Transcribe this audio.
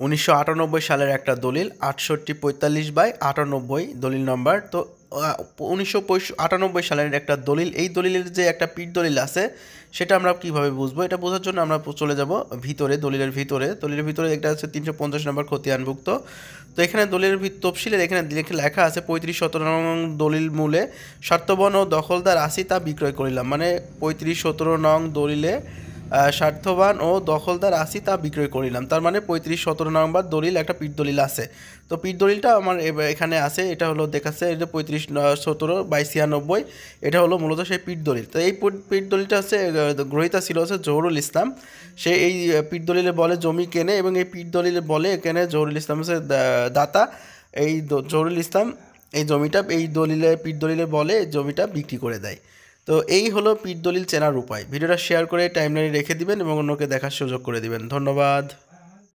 1998 সালের একটা দলিল 6845/98 দলিল নম্বর। তো 1998 সালের একটা দলিল, এই দলিলের যে একটা পিঠ দলিল আছে সেটা আমরা কিভাবে বুঝবো? এটা বোঝার জন্য আমরা চলে যাব ভিতরে, দলিলের ভিতরে একটা আছে 350 নম্বর খতিয়ানভুক্ত। তো এখানে দলিলের তফসিলের এখানে লেখা আছে 35-17 নং দলিল মূলে স্বার্থবান ও দখলদার আসি তা বিক্রয় করিলাম। মানে 35-17 নং দলিলে স্বার্থবান ও দখলদার আসি তা বিক্রয় করিলাম। তার মানে 35-17 নম্বর দলিল একটা পিঠ দলিল আছে। তো পিঠ দলিলটা আমার এখানে আছে, এটা হলো দেখাচ্ছে এটা 35-17/96, এটা হলো মূলত সেই পিঠ দলিল। তো এই পিঠ দলিলটা হচ্ছে গ্রহীতা ছিল হচ্ছে জহুরুল ইসলাম। সে এই পিঠ দলিলে বলে জমি কেনে, এবং এই পিঠ দলিলে বলে এখানে জহুরুল ইসলাম হচ্ছে দাতা। এই জহুরুল ইসলাম এই জমিটা এই পিঠ দলিলে বলে জমিটা বিক্রি করে দেয়। তো এই হলো পিঠ দলিল চেনার উপায়। ভিডিওটা শেয়ার করে টাইমলাইনে রেখে দিবেন এবং অন্যকে দেখার সুযোগ করে দিবেন। ধন্যবাদ।